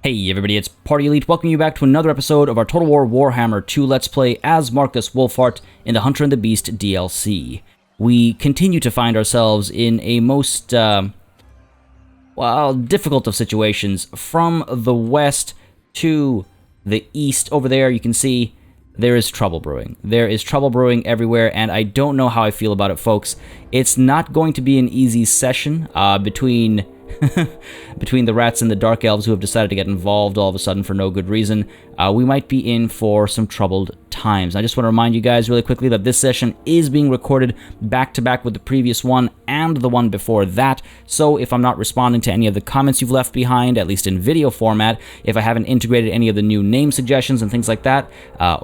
Hey everybody, it's Party Elite, welcoming you back to another episode of our Total War Warhammer 2 Let's Play as Markus Wulfhart in the Hunter and the Beast DLC. We continue to find ourselves in a most, difficult of situations. From the west to the east, over there you can see there is trouble brewing. There is trouble brewing everywhere, and I don't know how I feel about it, folks. It's not going to be an easy session between the rats and the dark elves who have decided to get involved all of a sudden for no good reason. We might be in for some troubled times. I just want to remind you guys really quickly that this session is being recorded back-to-back with the previous one and the one before that, so if I'm not responding to any of the comments you've left behind, at least in video format, if I haven't integrated any of the new name suggestions and things like that,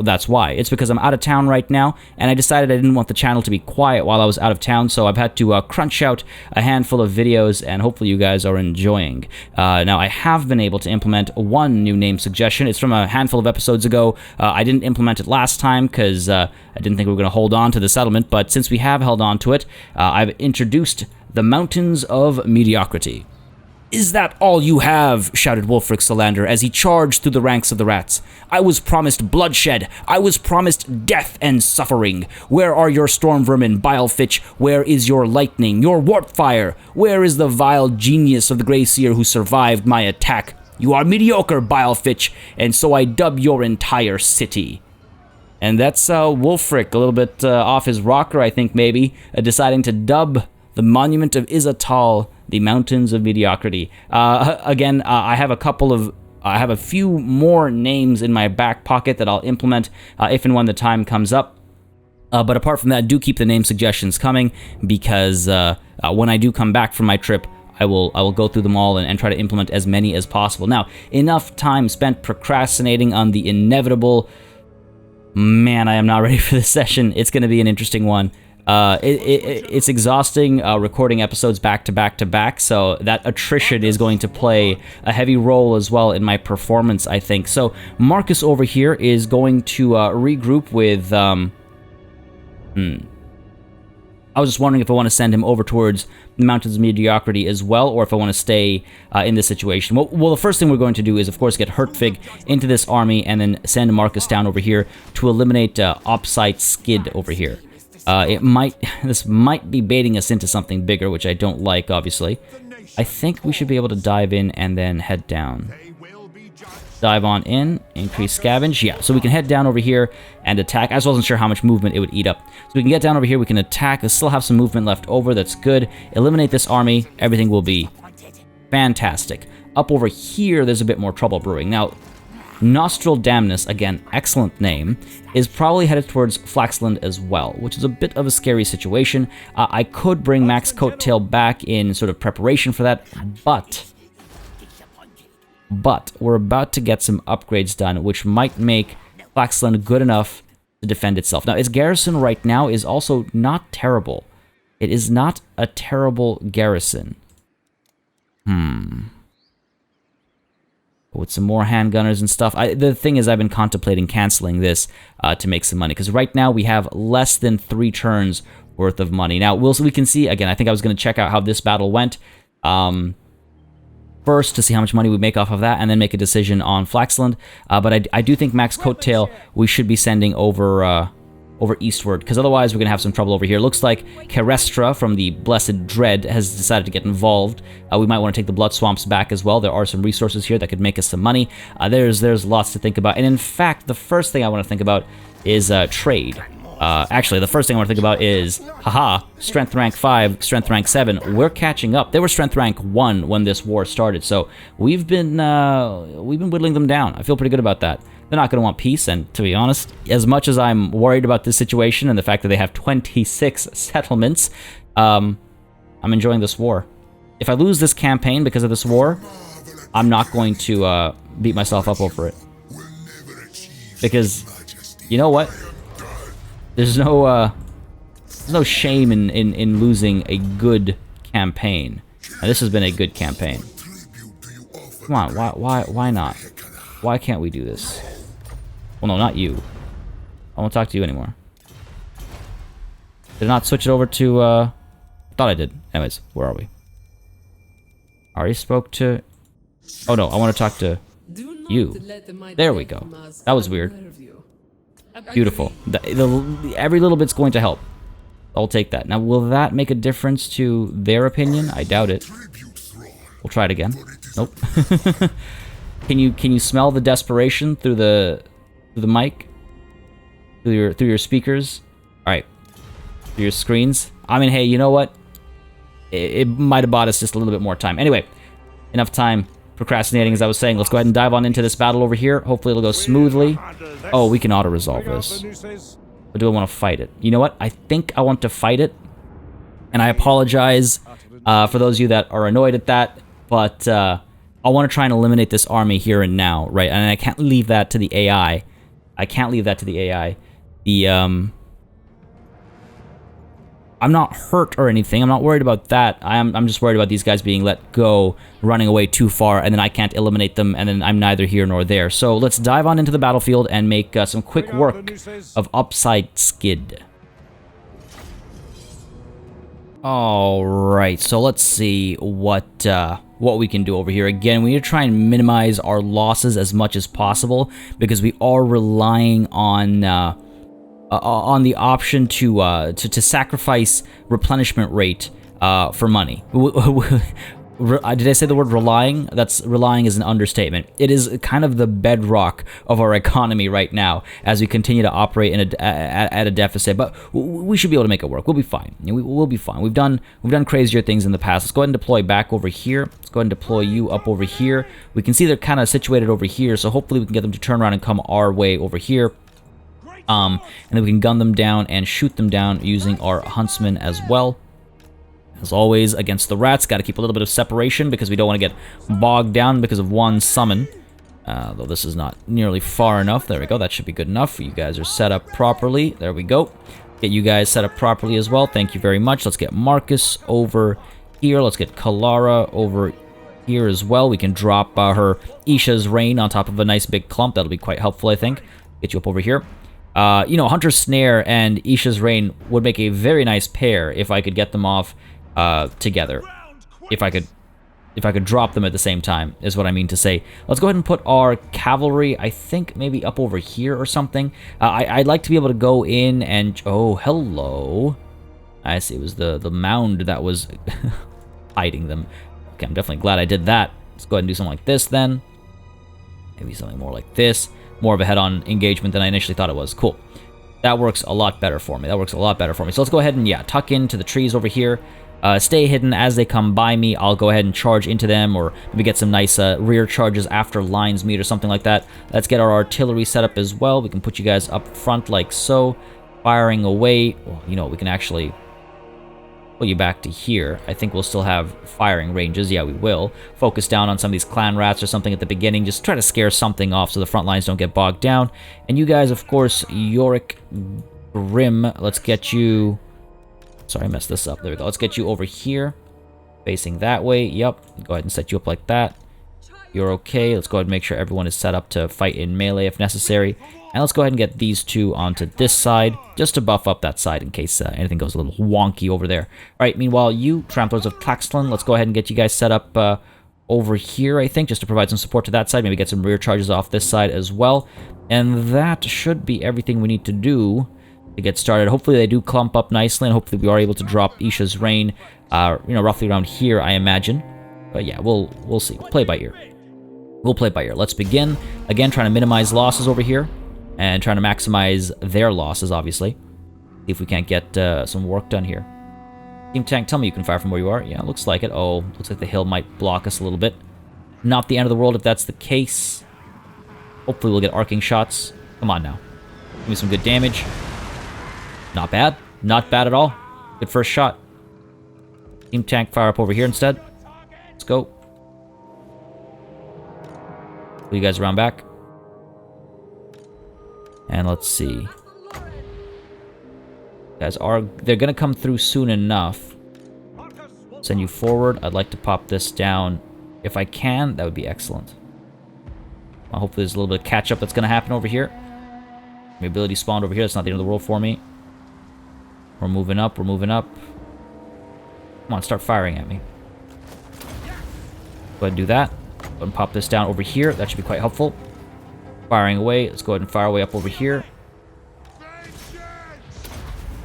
that's why. It's because I'm out of town right now, and I decided I didn't want the channel to be quiet while I was out of town, so I've had to crunch out a handful of videos, and hopefully you guys are enjoying. Now, I have been able to implement one new name suggestion. It's from a handful of episodes ago. I didn't implement it last time because I didn't think we were going to hold on to the settlement, but since we have held on to it, I've introduced the Mountains of Mediocrity. "Is that all you have?" shouted Wulfric Solander as he charged through the ranks of the rats. "I was promised bloodshed. I was promised death and suffering. Where are your storm vermin, Bilefitch? Where is your lightning, your warp fire? Where is the vile genius of the Grey Seer who survived my attack? You are mediocre, Bilefitch, and so I dub your entire city." And that's Wulfric, a little bit off his rocker, I think, maybe, deciding to dub the Monument of Izatal the Mountains of Mediocrity. Again, I have a few more names in my back pocket that I'll implement if and when the time comes up. But apart from that, do keep the name suggestions coming, because when I do come back from my trip, I will go through them all and try to implement as many as possible. Now, enough time spent procrastinating on the inevitable. Man, I am not ready for this session. It's going to be an interesting one. It's exhausting recording episodes back to back to back, so that attrition is going to play a heavy role as well in my performance, I think. So Markus over here is going to regroup with I was just wondering if I want to send him over towards the Mountains of Mediocrity as well, or if I want to stay in this situation. Well, the first thing we're going to do is, of course, get Hertfig into this army, and then send Markus down over here to eliminate Opsite Skid over here. This might be baiting us into something bigger, which I don't like, obviously. I think we should be able to dive in and then head down. Dive on in, increase scavenge. Yeah, so we can head down over here and attack. I just wasn't sure how much movement it would eat up. So we can get down over here, we can attack. I still have some movement left over, that's good. Eliminate this army, everything will be fantastic. Up over here, there's a bit more trouble brewing. Now, Nostril Damnus, again, excellent name, is probably headed towards Flaxland as well, which is a bit of a scary situation. I could bring Max Coattail back in sort of preparation for that, but we're about to get some upgrades done, which might make Flaxland good enough to defend itself. Now, its garrison right now is also not terrible. It is not a terrible garrison. With some more handgunners and stuff. The thing is, I've been contemplating canceling this to make some money, because right now we have less than 3 turns worth of money. Now, we can see, again, I think I was going to check out how this battle went first to see how much money we make off of that, and then make a decision on Flaxland. But I do think Max Coattail we should be sending over eastward, because otherwise we're going to have some trouble over here. Looks like Kerestra from the Blessed Dread has decided to get involved. We might want to take the Blood Swamps back as well. There are some resources here that could make us some money. There's lots to think about. And in fact, the first thing I want to think about is trade. Actually, the first thing I want to think about is, Strength Rank 5, Strength Rank 7. We're catching up. They were Strength Rank 1 when this war started, so we've been whittling them down. I feel pretty good about that. They're not going to want peace, and to be honest, as much as I'm worried about this situation and the fact that they have 26 settlements, I'm enjoying this war. If I lose this campaign because of this war, I'm not going to beat myself up over it. Because, you know what? There's no shame in losing a good campaign. And this has been a good campaign. Come on, why not? Why can't we do this? Well, no, not you. I won't talk to you anymore. Did I not switch it over to, thought I did. Anyways, where are we? I already spoke to... Oh no, I want to talk to... You. There we go. That was weird. Beautiful. Every little bit's going to help. I'll take that. Now, will that make a difference to their opinion? I doubt it. We'll try it again. Nope. Can you smell the desperation through the mic? Through your speakers? Alright. Through your screens? I mean, hey, you know what? It might have bought us just a little bit more time. Anyway, enough time procrastinating, as I was saying. Let's go ahead and dive on into this battle over here. Hopefully it'll go smoothly. Oh, we can auto-resolve this. But do I want to fight it? You know what? I think I want to fight it. And I apologize for those of you that are annoyed at that. But I want to try and eliminate this army here and now, right? And I can't leave that to the AI. I can't leave that to the AI. I'm not hurt or anything. I'm not worried about that. I'm just worried about these guys being let go, running away too far, and then I can't eliminate them, and then I'm neither here nor there. So let's dive on into the battlefield and make some quick work of upside skid. All right, so let's see what we can do over here. Again, we need to try and minimize our losses as much as possible because we are relying on the option to sacrifice replenishment rate for money. Did I say the word relying? Relying is an understatement. It is kind of the bedrock of our economy right now as we continue to operate at a deficit. But we should be able to make it work. We'll be fine. We'll be fine. We've done crazier things in the past. Let's go ahead and deploy back over here. Let's go ahead and deploy you up over here. We can see they're kind of situated over here, so hopefully we can get them to turn around and come our way over here. And then we can gun them down and shoot them down using our huntsmen as well. As always, against the rats, got to keep a little bit of separation because we don't want to get bogged down because of one summon. Though this is not nearly far enough. There we go. That should be good enough. You guys are set up properly. There we go. Get you guys set up properly as well. Thank you very much. Let's get Marcus over here. Let's get Kalara over here as well. We can drop her Isha's Reign on top of a nice big clump. That'll be quite helpful, I think. Get you up over here. You know, Hunter's Snare and Isha's Reign would make a very nice pair if I could get them off together. If I could drop them at the same time, is what I mean to say. Let's go ahead and put our cavalry, I think, maybe up over here or something. I'd like to be able to go in and... Oh, hello. I see, it was the mound that was hiding them. Okay, I'm definitely glad I did that. Let's go ahead and do something like this then. Maybe something more like this. More of a head-on engagement than I initially thought it was. Cool. That works a lot better for me. So let's go ahead and, yeah, tuck into the trees over here. Stay hidden as they come by me. I'll go ahead and charge into them, or maybe get some nice rear charges after lines meet or something like that. Let's get our artillery set up as well. We can put you guys up front like so, firing away. Well, you know, we can actually pull you back to here. I think we'll still have firing ranges. Yeah, we will. Focus down on some of these clan rats or something at the beginning. Just try to scare something off so the front lines don't get bogged down. And you guys, of course, Yorick Grim. Let's get you... Sorry, I messed this up. There we go. Let's get you over here, facing that way. Yep. Go ahead and set you up like that. You're okay. Let's go ahead and make sure everyone is set up to fight in melee if necessary. And let's go ahead and get these two onto this side, just to buff up that side in case anything goes a little wonky over there. All right, meanwhile, you, Tramplers of Tlaxcalan, let's go ahead and get you guys set up over here, I think, just to provide some support to that side. Maybe get some rear charges off this side as well. And that should be everything we need to do to get started. Hopefully they do clump up nicely, and hopefully we are able to drop Isha's Reign, you know, roughly around here, I imagine. But yeah, we'll see. We'll play by ear. Let's begin. Again, trying to minimize losses over here, and trying to maximize their losses, obviously. See if we can't get some work done here. Team Tank, tell me you can fire from where you are. Yeah, looks like it. Oh, looks like the hill might block us a little bit. Not the end of the world if that's the case. Hopefully we'll get arcing shots. Come on now. Give me some good damage. Not bad. Not bad at all. Good first shot. Team Tank, fire up over here instead. Let's go. Pull you guys around back. And let's see. They're gonna come through soon enough. Send you forward. I'd like to pop this down. If I can, that would be excellent. Well, hopefully there's a little bit of catch-up that's gonna happen over here. My ability spawned over here. That's not the end of the world for me. We're moving up. Come on, start firing at me. Go ahead and do that. Go ahead Go and pop this down over here. That should be quite helpful. Firing away. Let's go ahead and fire away up over here.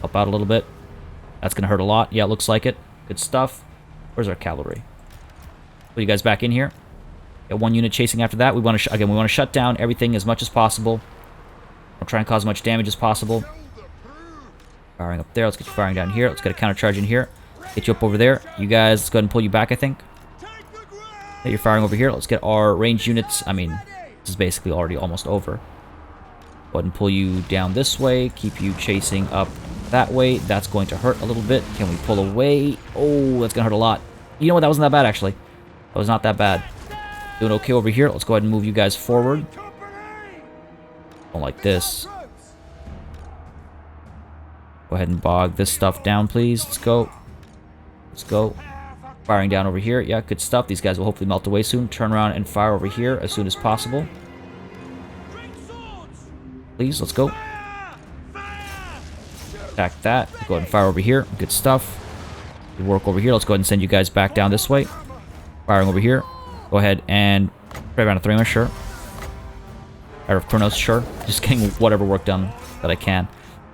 Help out a little bit. That's going to hurt a lot. Yeah, it looks like it. Good stuff. Where's our cavalry? Put you guys back in here. Got one unit chasing after that. We want to again, we want to shut down everything as much as possible. We'll try and cause as much damage as possible. Firing up there. Let's get you firing down here. Let's get a counter charge in here. Get you up over there. You guys, let's go ahead and pull you back, I think. Okay, you're firing over here. Let's get our ranged units. I mean, this is basically already almost over. Go ahead and pull you down this way. Keep you chasing up that way. That's going to hurt a little bit. Can we pull away? Oh, that's going to hurt a lot. You know what? That wasn't that bad, actually. That was not that bad. Doing okay over here. Let's go ahead and move you guys forward. Don't like this. Go ahead and bog this stuff down, please. Let's go. Let's go. Firing down over here. Yeah, good stuff. These guys will hopefully melt away soon. Turn around and fire over here as soon as possible. Please, let's go. Attack that. Go ahead and fire over here. Good stuff. Good work over here. Let's go ahead and send you guys back down this way. Firing over here. Go ahead and try around a Threma, sure. Out of Chronos, sure. Just getting whatever work done that I can.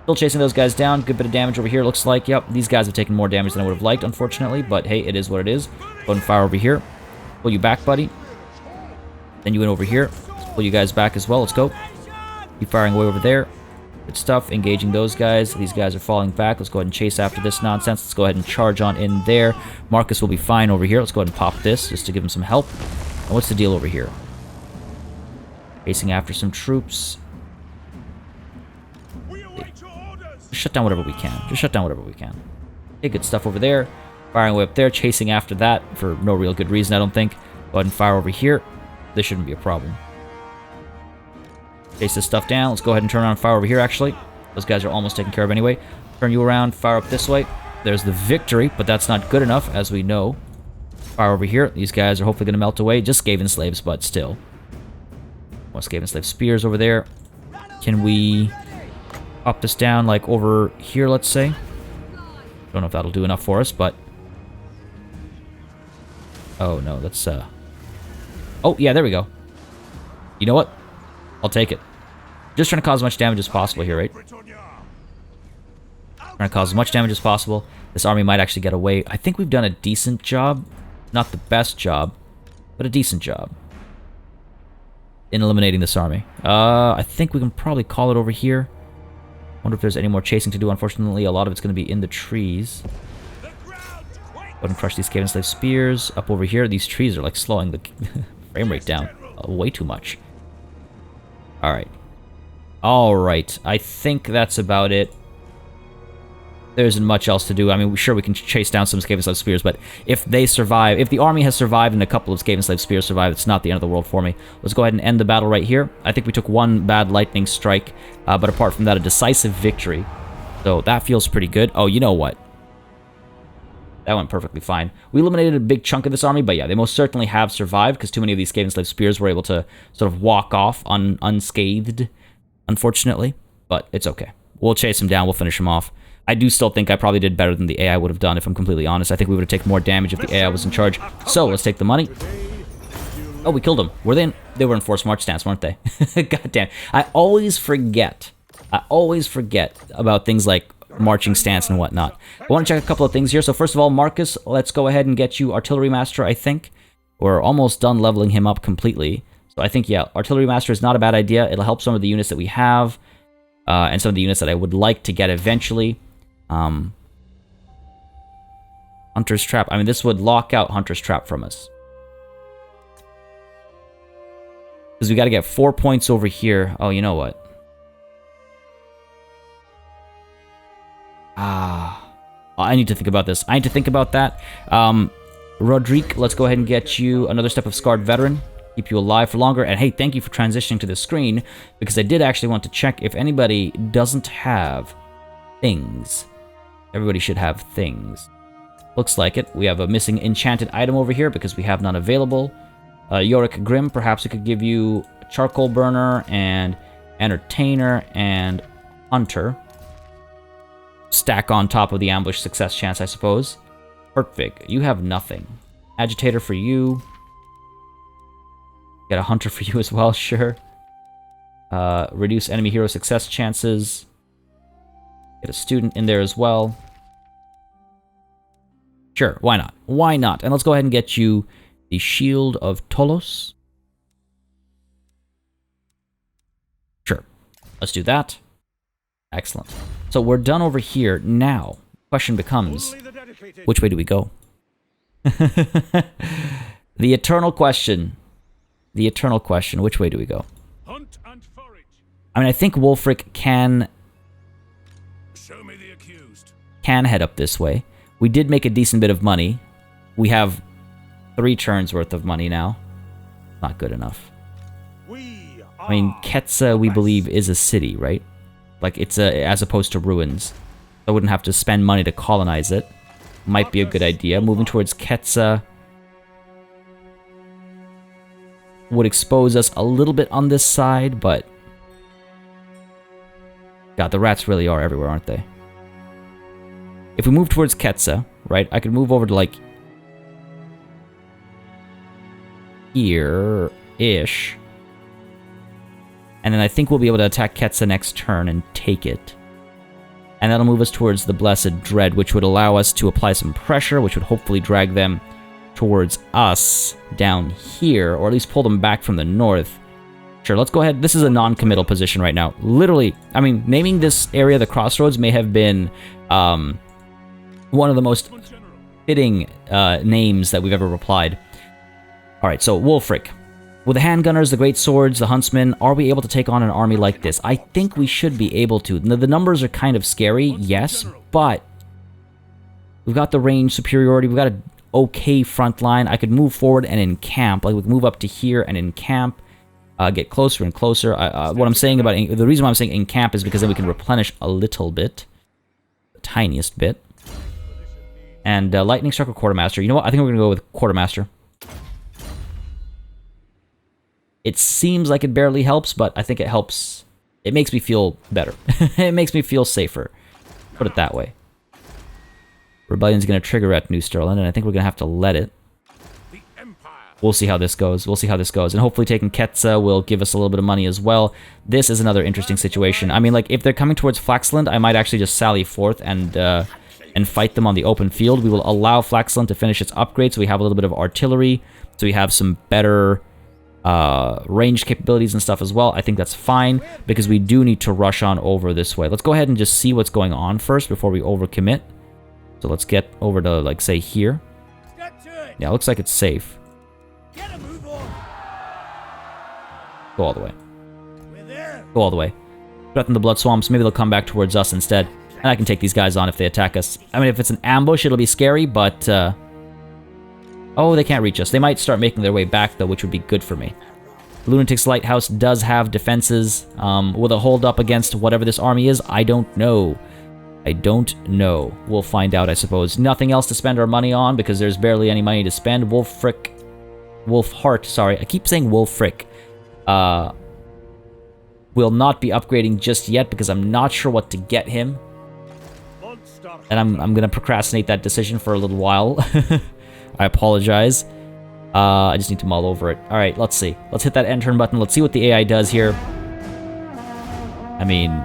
Still chasing those guys down. Good bit of damage over here, looks like. Yep, these guys have taken more damage than I would have liked, unfortunately. But hey, it is what it is. Go ahead and fire over here. Pull you back, buddy. Then you in over here. Let's pull you guys back as well. Let's go. Keep firing away over there. Good stuff. Engaging those guys. These guys are falling back. Let's go ahead and chase after this nonsense. Let's go ahead and charge on in there. Markus will be fine over here. Let's go ahead and pop this just to give him some help. And what's the deal over here? Chasing after some troops. Just shut down whatever we can. Just shut down whatever we can. Okay, good stuff over there. Firing away up there. Chasing after that for no real good reason, I don't think. Go ahead and fire over here. This shouldn't be a problem. Chase this stuff down. Let's go ahead and turn around and fire over here, actually. Those guys are almost taken care of anyway. Turn you around. Fire up this way. There's the victory, but that's not good enough, as we know. Fire over here. These guys are hopefully going to melt away. Just Skaven slaves, but still. More Skaven slave spears over there. Can we up this down, like, over here, let's say? Don't know if that'll do enough for us, but... Oh, no, that's, Oh, yeah, there we go. You know what? I'll take it. Just trying to cause as much damage as possible here, right? Trying to cause as much damage as possible. This army might actually get away. I think we've done a decent job. Not the best job, but a decent job in eliminating this army. I think we can probably call it over here. Wonder if there's any more chasing to do. Unfortunately, a lot of it's going to be in the trees. Go ahead and crush these Skaven slave spears. Up over here, these trees are like slowing the frame rate down way too much. Alright. Alright. I think that's about it. There isn't much else to do. I mean, sure, we can chase down some Skaven slave spears, but if they survive, if the army has survived and a couple of Skaven slave spears survive, it's not the end of the world for me. Let's go ahead and end the battle right here. I think we took one bad lightning strike, but apart from that, a decisive victory. So that feels pretty good. Oh, you know what? That went perfectly fine. We eliminated a big chunk of this army, but yeah, they most certainly have survived because too many of these Skaven slave spears were able to sort of walk off unscathed, unfortunately. But it's okay. We'll chase them down. We'll finish them off. I do still think I probably did better than the AI would have done, if I'm completely honest. I think we would have taken more damage if the AI was in charge. So, let's take the money. Oh, we killed them. Were they in... They were in forced march stance, weren't they? God damn. I always forget about things like marching stance and whatnot. I want to check a couple of things here. So, first of all, Markus, let's go ahead and get you Artillery Master, I think. We're almost done leveling him up completely. So, I think, yeah, Artillery Master is not a bad idea. It'll help some of the units that we have. And some of the units that I would like to get eventually. Hunter's Trap. I mean, this would lock out Hunter's Trap from us. Because we got to get 4 points over here. Oh, you know what? I need to think about this. I need to think about that. Roderick, let's go ahead and get you another step of Scarred Veteran. Keep you alive for longer. And hey, thank you for transitioning to the screen, because I did actually want to check if anybody doesn't have things. Everybody should have things. Looks like it. We have a missing enchanted item over here because we have none available. Yorick Grimm, perhaps we could give you Charcoal Burner and Entertainer and Hunter. Stack on top of the ambush success chance, I suppose. Hertvig, you have nothing. Agitator for you. Get a hunter for you as well, sure. Reduce enemy hero success chances. Get a student in there as well. Sure, why not? Why not? And let's go ahead and get you the Shield of Tolos. Sure, let's do that. Excellent. So we're done over here. Now, question becomes, which way do we go? The eternal question. The eternal question, which way do we go? Hunt and forage. I mean, I think Wulfric can Show me the accused. head up this way. We did make a decent bit of money. We have 3 turns worth of money now. Not good enough. I mean, Ketsa, we believe, is a city, right? Like, it's as opposed to ruins. I wouldn't have to spend money to colonize it. Might be a good idea. Moving towards Ketsa would expose us a little bit on this side, but... God, the rats really are everywhere, aren't they? If we move towards Ketsa, right, I could move over to, like, here-ish. And then I think we'll be able to attack Ketsa next turn and take it. And that'll move us towards the Blessed Dread, which would allow us to apply some pressure, which would hopefully drag them towards us down here, or at least pull them back from the north. Sure, let's go ahead. This is a non-committal position right now. Literally, I mean, naming this area the Crossroads may have been one of the most fitting names that we've ever replied. Alright, so Wulfric. With the handgunners, the great swords, the huntsmen, are we able to take on an army like this? I think we should be able to. The numbers are kind of scary, yes, but we've got the range superiority, we've got an okay front line. I could move forward and encamp, like we can move up to here and encamp, get closer and closer. What I'm saying about, the reason why I'm saying encamp is because then we can replenish a little bit, the tiniest bit. And lightning struck or quartermaster. You know what? I think we're gonna go with quartermaster. It seems like it barely helps, but I think it helps. It makes me feel better. It makes me feel safer. Put it that way. Rebellion's going to trigger at New Sterling, and I think we're going to have to let it. We'll see how this goes. We'll see how this goes. And hopefully taking Ketsa will give us a little bit of money as well. This is another interesting situation. I mean, like, if they're coming towards Flaxland, I might actually just sally forth and fight them on the open field. We will allow Flaxland to finish its upgrade, so we have a little bit of artillery, so we have some better... range capabilities and stuff as well. I think that's fine, because we do need to rush on over this way. Let's go ahead and just see what's going on first before we overcommit. So let's get over to, like, say here. Yeah, it looks like it's safe. Go all the way. Go all the way. Threaten the blood swamps. Maybe they'll come back towards us instead. And I can take these guys on if they attack us. I mean, if it's an ambush, it'll be scary, but... oh, they can't reach us. They might start making their way back, though, which would be good for me. Lunatic's Lighthouse does have defenses. Will it hold up against whatever this army is? I don't know. I don't know. We'll find out, I suppose. Nothing else to spend our money on, because there's barely any money to spend. Wulfhart, sorry. I keep saying Wulfric. Will not be upgrading just yet, because I'm not sure what to get him. And I'm going to procrastinate that decision for a little while. I apologize. I just need to mull over it. Alright, let's see. Let's hit that end turn button. Let's see what the AI does here. I mean,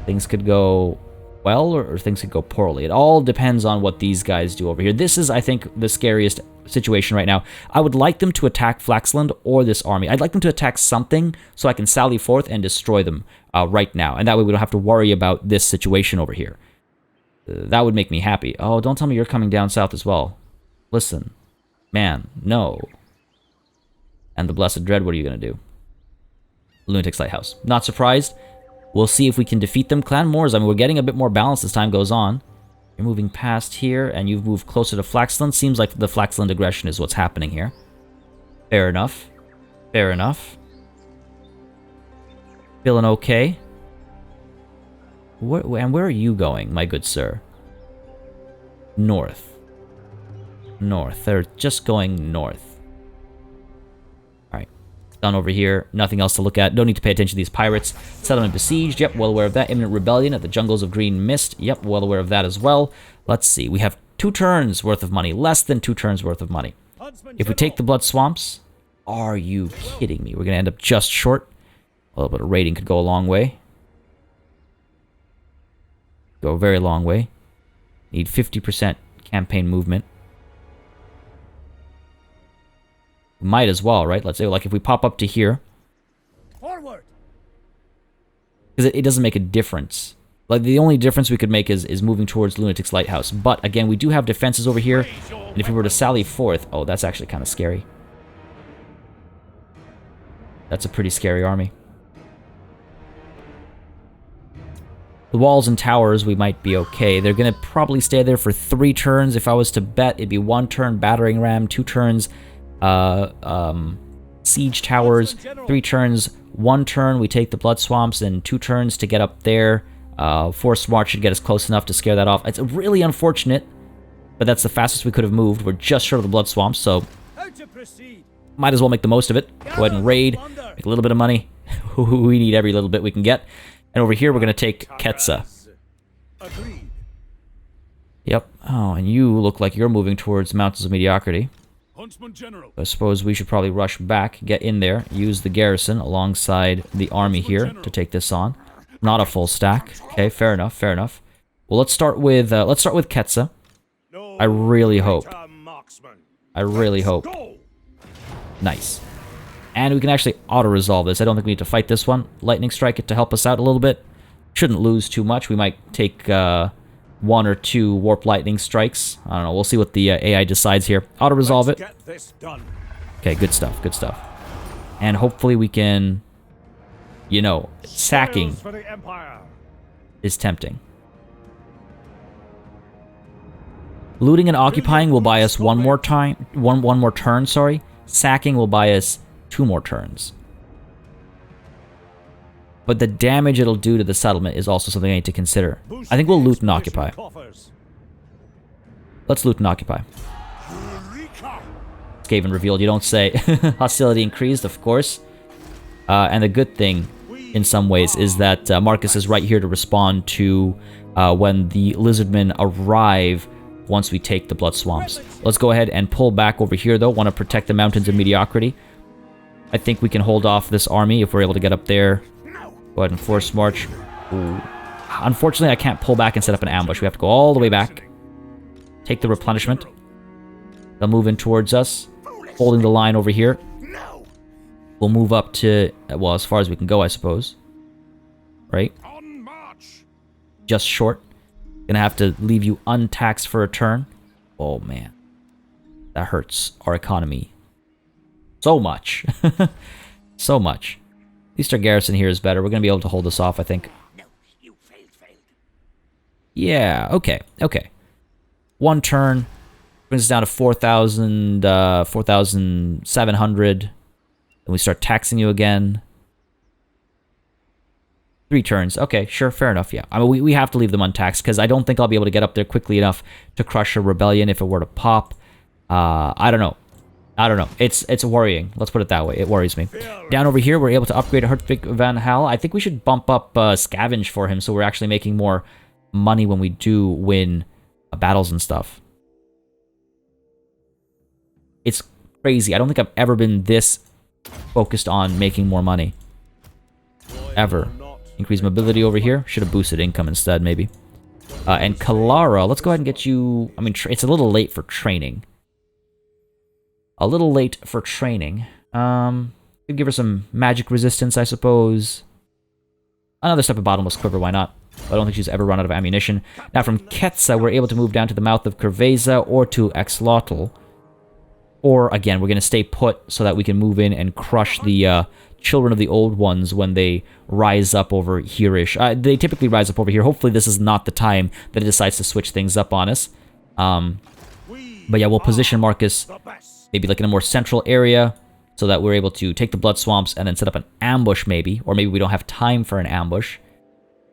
things could go well, or things could go poorly. It all depends on what these guys do over here. This is, I think, the scariest situation right now. I would like them to attack Flaxland or this army. I'd like them to attack something so I can sally forth and destroy them right now. And that way we don't have to worry about this situation over here. That would make me happy. Oh, don't tell me you're coming down south as well. Listen, man, no. And the Blessed Dread, what are you going to do? Lunatic's Lighthouse. Not surprised. We'll see if we can defeat them. Clan Moors, I mean, we're getting a bit more balance as time goes on. You're moving past here, and you've moved closer to Flaxland. Seems like the Flaxland aggression is what's happening here. Fair enough. Fair enough. Feeling okay. And where are you going, my good sir? North. North. They're just going north. Alright. Done over here. Nothing else to look at. Don't need to pay attention to these pirates. Settlement besieged. Yep, well aware of that. Imminent rebellion at the jungles of Green Mist. Yep, well aware of that as well. Let's see. We have 2 turns worth of money. Less than 2 turns worth of money. If we take the blood swamps, Are you kidding me? We're going to end up just short. A little bit of raiding could go a long way. Go a very long way. Need 50% campaign movement. Might as well, right? Let's say, like, if we pop up to here. Forward. Because it doesn't make a difference. Like, the only difference we could make is moving towards Lunatic's Lighthouse. But, again, we do have defenses over here. And if we were to sally forth... Oh, that's actually kind of scary. That's a pretty scary army. The walls and towers, we might be okay. They're going to probably stay there for 3 turns. If I was to bet, it'd be 1 turn battering ram, 2 turns siege towers, 3 turns, 1 turn we take the blood swamps, and 2 turns to get up there. Force march should get us close enough to scare that off. It's really unfortunate, but that's the fastest we could have moved. We're just short of the blood swamps, so might as well make the most of it. Go ahead and raid, make a little bit of money. We need every little bit we can get. And over here, we're going to take Ketsa. Yep. Oh, and you look like you're moving towards Mountains of Mediocrity. Huntsman General. I suppose we should probably rush back, get in there, use the garrison alongside the army here to take this on. Not a full stack. Okay, fair enough, fair enough. Well, let's start with Ketsa. I really hope. I really hope. Nice. And we can actually auto-resolve this. I don't think we need to fight this one. Lightning strike it to help us out a little bit. Shouldn't lose too much. We might take 1 or 2 warp lightning strikes. I don't know. We'll see what the AI decides here. Auto-resolve it. Okay, good stuff, good stuff. And hopefully we can, you know, sacking is tempting. Looting and occupying will buy us one more turn, sorry. Sacking will buy us 2 more turns. But the damage it'll do to the settlement is also something I need to consider. I think we'll loot and occupy. Let's loot and occupy. Skaven revealed, you don't say. Hostility increased, of course. And the good thing, in some ways, is that Markus is right here to respond to when the Lizardmen arrive once we take the Blood Swamps. Let's go ahead and pull back over here, though. Want to protect the Mountains of Mediocrity. I think we can hold off this army if we're able to get up there. Go ahead and force march. Ooh. Unfortunately, I can't pull back and set up an ambush. We have to go all the way back. Take the replenishment. They'll move in towards us, holding the line over here. We'll move up to, well, as far as we can go, I suppose. Right? Just short. Gonna have to leave you untaxed for a turn. Oh, man. That hurts our economy. So much. So much. At least our garrison here is better. We're going to be able to hold this off, I think. Yeah, okay, okay. 1 turn. Brings us down to 4,700. Then we start taxing you again. 3 turns. Okay, sure, fair enough, yeah. I mean, we have to leave them untaxed, because I don't think I'll be able to get up there quickly enough to crush a rebellion if it were to pop. I don't know. I don't know. It's worrying. Let's put it that way. It worries me. Down over here, we're able to upgrade Hertwig van Hal. I think we should bump up Scavenge for him, so we're actually making more money when we do win battles and stuff. It's crazy. I don't think I've ever been this focused on making more money. Ever. Increase mobility over here. Should have boosted income instead, maybe. And Kalara, let's go ahead and get you... I mean, it's a little late for training. A little late for training. Could give her some magic resistance, I suppose. Another step of bottomless quiver, why not? I don't think she's ever run out of ammunition. Now from Ketsa, we're able to move down to the mouth of Curveza or to Exlotl. Or, again, we're going to stay put so that we can move in and crush the Children of the Old Ones when they rise up over here-ish. They typically rise up over here. Hopefully this is not the time that it decides to switch things up on us. But yeah, we'll position Markus maybe like in a more central area so that we're able to take the Blood Swamps and then set up an ambush maybe. Or maybe we don't have time for an ambush.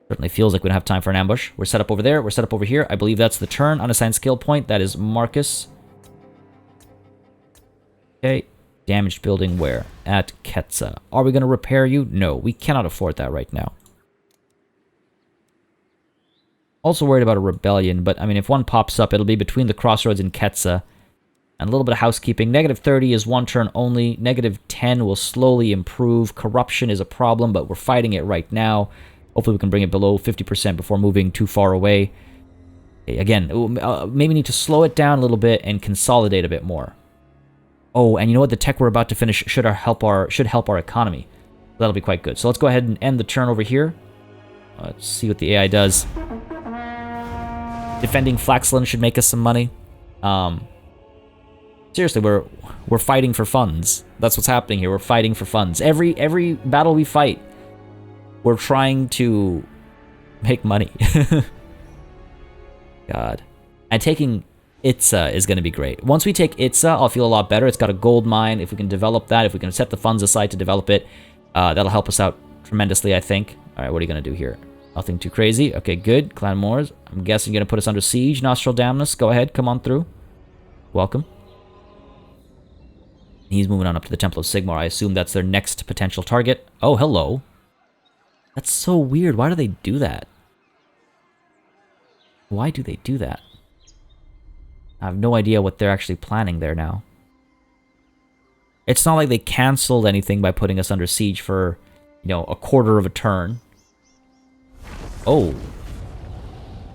Certainly feels like we don't have time for an ambush. We're set up over there. We're set up over here. I believe that's the turn. Unassigned skill point. That is Markus. Okay. Damaged building where? At Ketsa. Are we going to repair you? No, we cannot afford that right now. Also worried about a rebellion, but I mean, if one pops up, it'll be between the crossroads and Ketsa. And a little bit of housekeeping. Negative 30 is 1 turn only. Negative 10 will slowly improve. Corruption is a problem, but we're fighting it right now. Hopefully we can bring it below 50% before moving too far away. Again, maybe need to slow it down a little bit and consolidate a bit more. Oh, and you know what? The tech we're about to finish should help our economy. That'll be quite good. So let's go ahead and end the turn over here. Let's see what the AI does. Defending Flaxland should make us some money. Seriously, we're fighting for funds. That's what's happening here. We're fighting for funds. Every battle we fight, we're trying to make money. God. And taking Itza is going to be great. Once we take Itza, I'll feel a lot better. It's got a gold mine. If we can develop that, if we can set the funds aside to develop it, that'll help us out tremendously, I think. All right, what are you going to do here? Nothing too crazy. Okay, good. Clan Moors. I'm guessing you're going to put us under siege. Nostradamus, go ahead. Come on through. Welcome. He's moving on up to the Temple of Sigmar. I assume that's their next potential target. Oh, hello. That's so weird. Why do they do that? Why do they do that? I have no idea what they're actually planning there now. It's not like they canceled anything by putting us under siege for, you know, a quarter of a turn. Oh.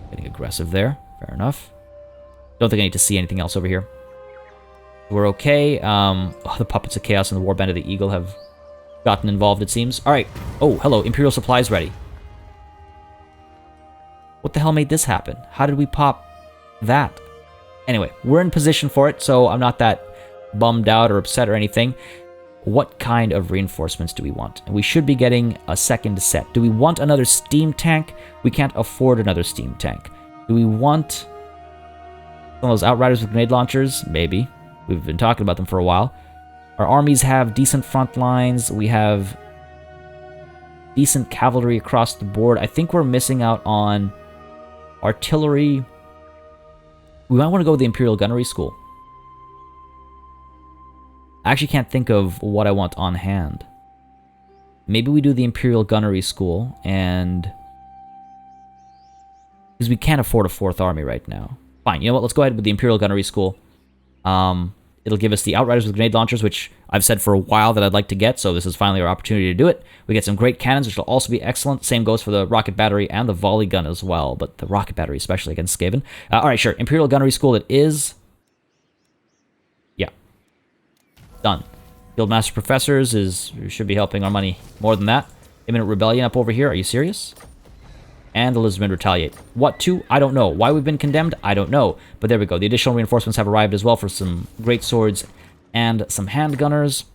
Getting aggressive there. Fair enough. Don't think I need to see anything else over here. We're okay. The Puppets of Chaos and the Warband of the Eagle have gotten involved, it seems. Alright. Oh, hello. Imperial supplies ready. What the hell made this happen? How did we pop that? Anyway, we're in position for it, so I'm not that bummed out or upset or anything. What kind of reinforcements do we want? And we should be getting a second set. Do we want another steam tank? We can't afford another steam tank. Do we want some of those Outriders with grenade launchers? Maybe. We've been talking about them for a while. Our armies have decent front lines. We have decent cavalry across the board. I think we're missing out on artillery. We might want to go with the Imperial Gunnery School. I actually can't think of what I want on hand. Maybe we do the Imperial Gunnery School, and because we can't afford a 4th army right now. Fine, you know what? Let's go ahead with the Imperial Gunnery School. It'll give us the Outriders with grenade launchers, which I've said for a while that I'd like to get, so this is finally our opportunity to do it. We get some great cannons, which will also be excellent. Same goes for the rocket battery and the volley gun as well, but the rocket battery especially against Skaven. Alright, sure. Imperial Gunnery School it is. Yeah. Done. Guildmaster Professors should be helping our money more than that. Imminent Rebellion up over here. Are you serious? And the Lizardmen retaliate. What to? I don't know. Why we've been condemned? I don't know. But there we go. The additional reinforcements have arrived as well for some great swords and some handgunners.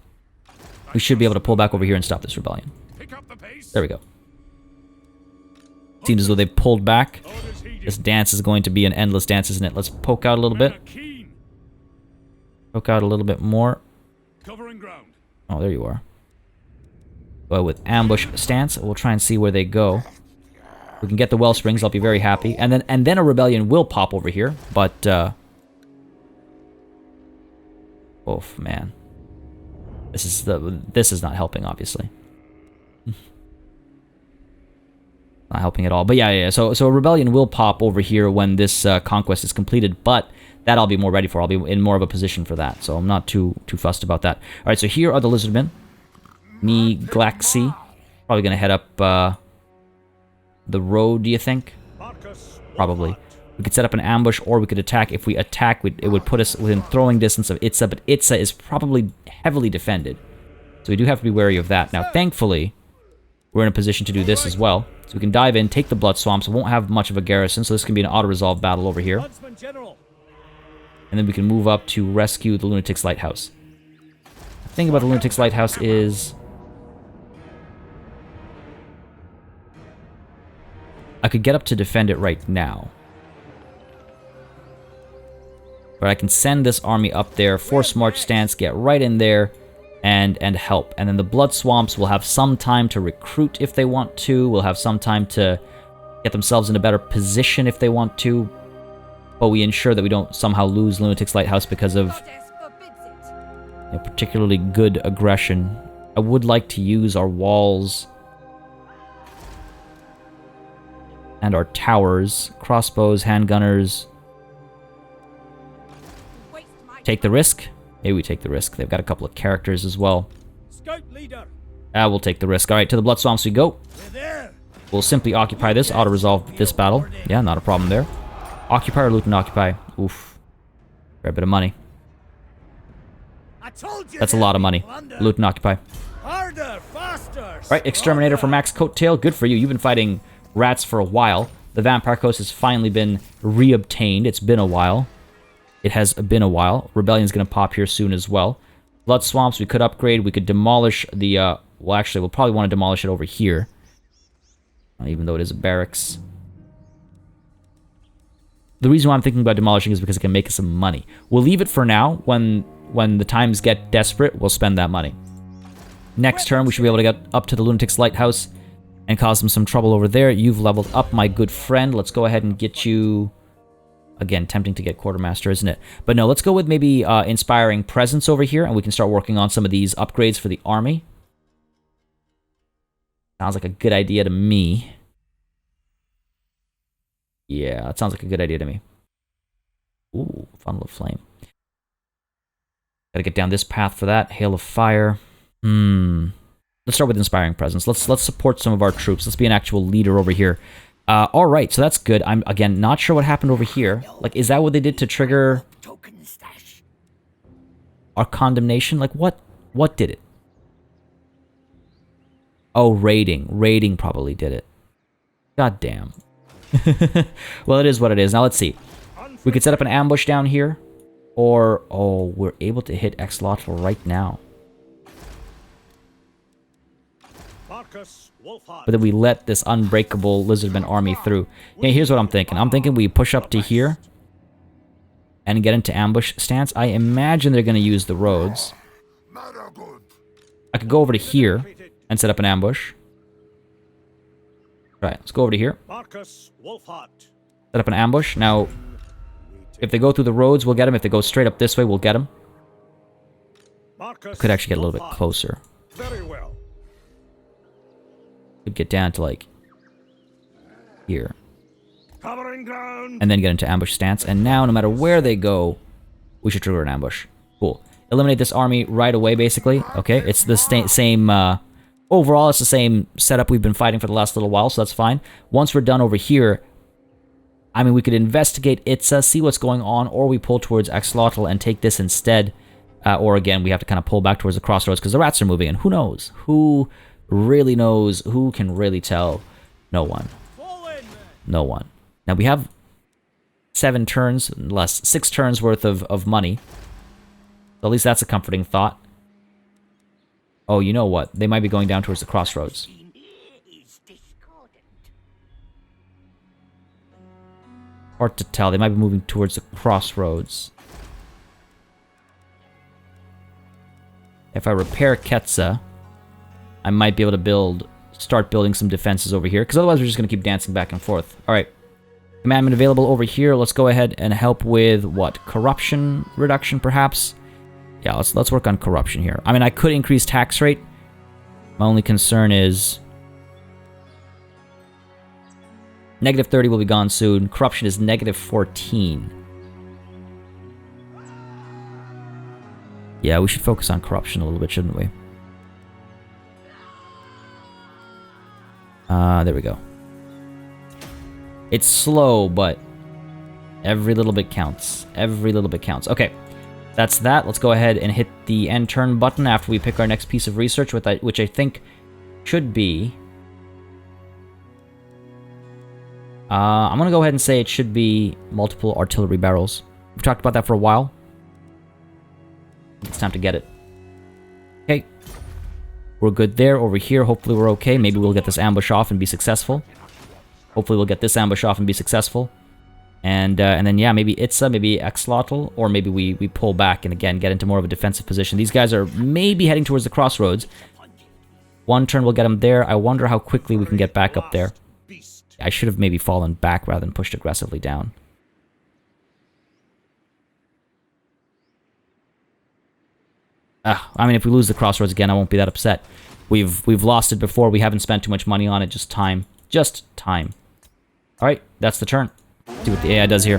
We should be able to pull back over here and stop this rebellion. There we go. Seems as though they've pulled back. This dance is going to be an endless dance, isn't it? Let's poke out a little bit. Poke out a little bit more. Oh, there you are. Go with ambush stance. We'll try and see where they go. We can get the Wellsprings, I'll be very happy. And then a rebellion will pop over here, but oof, man. This is not helping, obviously. Not helping at all. But yeah. So a rebellion will pop over here when this conquest is completed, but that I'll be more ready for. I'll be in more of a position for that. So I'm not too fussed about that. All right, so here are the Lizardmen. Ni Glaxi. Probably going to head up the road, do you think? Probably. We could set up an ambush, or we could attack. If we attack, it would put us within throwing distance of Itza, but Itza is probably heavily defended. So we do have to be wary of that. Now, thankfully, we're in a position to do this as well. So we can dive in, take the Blood Swamps. Won't have much of a garrison, so this can be an auto-resolve battle over here. And then we can move up to rescue the Lunatic's Lighthouse. The thing about the Lunatic's Lighthouse is I could get up to defend it right now. But I can send this army up there, force march stance, get right in there, and help. And then the Blood Swamps will have some time to recruit if they want to. Will have some time to get themselves in a better position if they want to. But we ensure that we don't somehow lose Lunatic's Lighthouse because of particularly good aggression. I would like to use our walls and our towers, crossbows, handgunners. Take the risk. Maybe we take the risk. They've got a couple of characters as well. Scout leader. We'll take the risk. All right, to the Blood Swamps we go. We're there. We'll simply occupy this, auto-resolve this battle. Yeah, not a problem there. Occupy or loot and occupy. Oof. Fair bit of money. I told you. That's a lot of money. Loot and occupy. Harder, faster. Right, Exterminator for Max Coattail. Good for you. You've been fighting rats for a while. The Vampire Coast has finally been reobtained. It's been a while. It has been a while. Rebellion's going to pop here soon as well. Blood Swamps, we could upgrade. We could demolish the... well, actually, we'll probably want to demolish it over here. Even though it is a barracks. The reason why I'm thinking about demolishing is because it can make us some money. We'll leave it for now. When the times get desperate, we'll spend that money. Next turn, we should be able to get up to the Lunatic's Lighthouse and cause them some trouble over there. You've leveled up, my good friend. Let's go ahead and get you... Again, tempting to get Quartermaster, isn't it? But no, let's go with maybe Inspiring Presence over here, and we can start working on some of these upgrades for the army. Sounds like a good idea to me. Yeah, that sounds like a good idea to me. Ooh, Funnel of Flame. Gotta get down this path for that. Hail of Fire. Let's start with Inspiring Presence. Let's support some of our troops. Let's be an actual leader over here. Alright, so that's good. I'm, again, not sure what happened over here. Like, is that what they did to trigger our condemnation? Like, what did it? Oh, raiding. Raiding probably did it. God damn. Well, it is what it is. Now, let's see. We could set up an ambush down here. Or, oh, we're able to hit Exlotl right now. Markus Wulfhart. But then we let this unbreakable Lizardmen army through. Yeah, here's what I'm thinking. I'm thinking we push up to here and get into ambush stance. I imagine they're going to use the roads. I could go over to here and set up an ambush. Right, let's go over to here. Markus Wulfhart. Set up an ambush. Now, if they go through the roads, we'll get them. If they go straight up this way, we'll get them. Could actually get a little bit closer. Very well. Could get down to, like, here. Covering ground. And then get into ambush stance. And now, no matter where they go, we should trigger an ambush. Cool. Eliminate this army right away, basically. Okay, it's the same... overall, it's the same setup we've been fighting for the last little while, so that's fine. Once we're done over here, I mean, we could investigate Itza, see what's going on, or we pull towards Exlotl and take this instead. Or again, we have to kind of pull back towards the crossroads because the rats are moving, and who knows? Who really knows? Who can really tell? No one. No one. Now, we have 7 turns, less 6 turns worth of money. So at least that's a comforting thought. Oh, you know what? They might be going down towards the crossroads. Hard to tell. They might be moving towards the crossroads. If I repair Ketsa, I might be able to start building some defenses over here, because otherwise we're just going to keep dancing back and forth. Alright. Commandment available over here. Let's go ahead and help with, what? Corruption reduction, perhaps? Yeah, let's work on corruption here. I mean, I could increase tax rate. My only concern is... Negative 30 will be gone soon. Corruption is negative 14. Yeah, we should focus on corruption a little bit, shouldn't we? There we go. It's slow, but every little bit counts. Every little bit counts. Okay, that's that. Let's go ahead and hit the end turn button after we pick our next piece of research, which I think should be... I'm going to go ahead and say it should be multiple artillery barrels. We've talked about that for a while. It's time to get it. Okay. We're good there. Over here, hopefully we're okay. Maybe we'll get this ambush off and be successful. Hopefully we'll get this ambush off and be successful. And then, yeah, maybe Itza, maybe Exlotl, or maybe we pull back and, again, get into more of a defensive position. These guys are maybe heading towards the crossroads. One turn will get them there. I wonder how quickly we can get back up there. I should have maybe fallen back rather than pushed aggressively down. I mean, if we lose the crossroads again, I won't be that upset. We've lost it before. We haven't spent too much money on it. Just time. Just time. All right, that's the turn. See what the AI does here.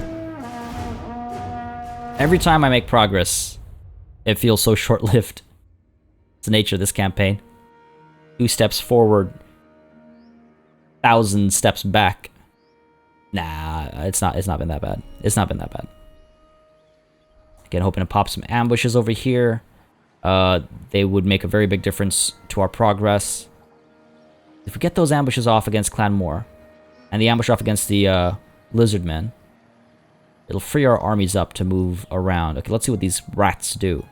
Every time I make progress, it feels so short-lived. It's the nature of this campaign. 2 steps forward, 1,000 steps back. Nah, it's not been that bad. It's not been that bad. Again, hoping to pop some ambushes over here. They would make a very big difference to our progress. If we get those ambushes off against Clan Moore, and the ambush off against the Lizardmen, it'll free our armies up to move around. Okay, let's see what these rats do.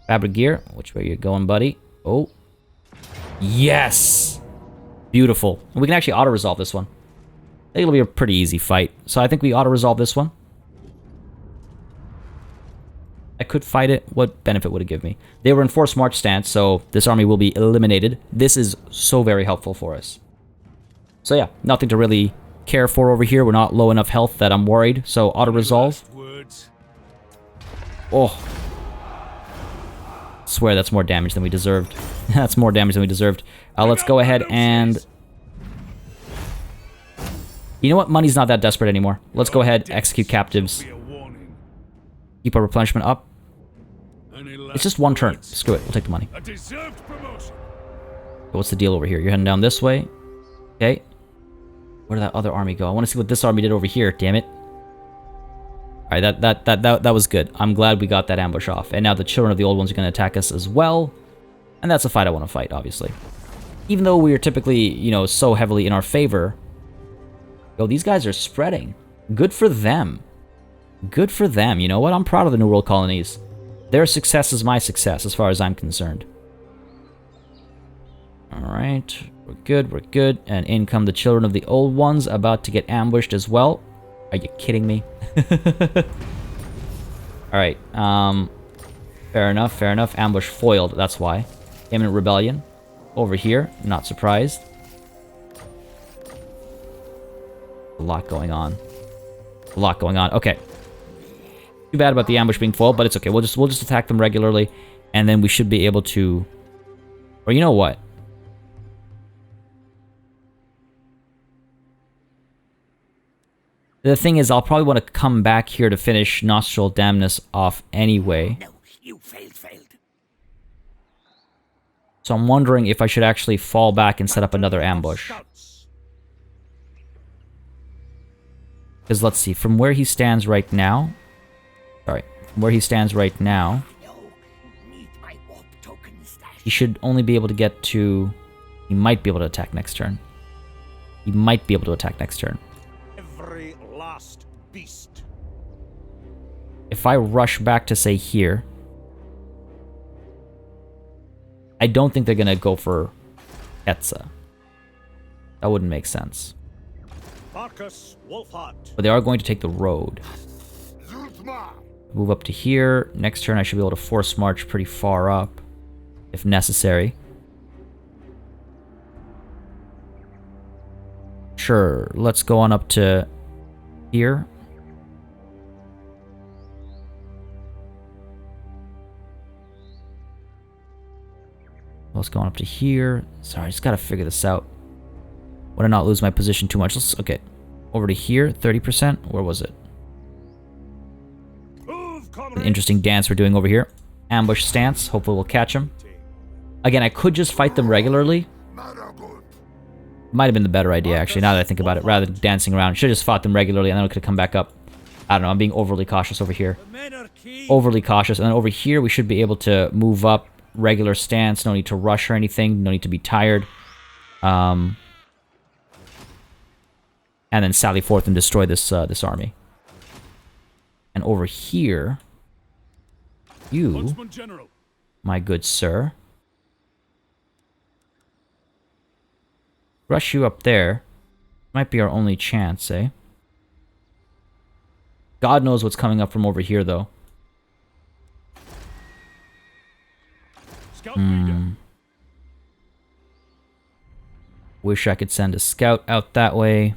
Fabric gear, which way you going, buddy? Oh. Yes! Beautiful. And we can actually auto-resolve this one. I think it'll be a pretty easy fight. So I think we auto-resolve this one. I could fight it. What benefit would it give me? They were in forced march stance, so this army will be eliminated. This is so very helpful for us. So yeah, nothing to really care for over here. We're not low enough health that I'm worried. So auto-resolve. Oh. Swear that's more damage than we deserved. That's more damage than we deserved. Let's go ahead and... You know what? Money's not that desperate anymore. Let's go ahead, execute captives. Keep our replenishment up. It's just 1 turn. Screw it. We'll take the money. What's the deal over here? You're heading down this way. Okay. Where did that other army go? I want to see what this army did over here. Damn it. All right, that was good. I'm glad we got that ambush off. And now the children of the old ones are going to attack us as well. And that's a fight I want to fight, obviously. Even though we are typically, you know, so heavily in our favor. Yo, these guys are spreading. Good for them. Good for them. You know what? I'm proud of the New World colonies. Their success is my success, as far as I'm concerned. Alright. We're good, we're good. And in come the children of the old ones, about to get ambushed as well. Are you kidding me? Alright, fair enough, fair enough. Ambush foiled, that's why. Imminent rebellion. Over here, not surprised. A lot going on. A lot going on. Okay. Too bad about the ambush being foiled, but it's okay. We'll just attack them regularly, and then we should be able to... Or you know what? The thing is, I'll probably want to come back here to finish Nostril Damnus off anyway. No, you failed. So I'm wondering if I should actually fall back and set up another ambush. Because let's see, from where he stands right now... Sorry, from where he stands right now... He should only be able to get to... He might be able to attack next turn. He might be able to attack next turn. Every last beast. If I rush back to, say, here... I don't think they're going to go for Etza. That wouldn't make sense. Markus Wulfhart. But they are going to take the road. Move up to here. Next turn I should be able to force march pretty far up, if necessary. Sure, let's go on up to here. Let's go on up to here. Sorry, I just gotta figure this out. Want to not lose my position too much. Let's, okay, over to here, 30%. Where was it? An interesting dance we're doing over here. Ambush stance. Hopefully we'll catch him. Again, I could just fight them regularly. Might have been the better idea, actually, now that I think about it. Rather than dancing around. Should have just fought them regularly, and then we could have come back up. I don't know, I'm being overly cautious over here. Overly cautious. And then over here, we should be able to move up. Regular stance. No need to rush or anything. No need to be tired. And then sally forth and destroy this this army. And over here, you, my good sir, rush you up there. Might be our only chance, eh? God knows what's coming up from over here, though. Wish I could send a scout out that way.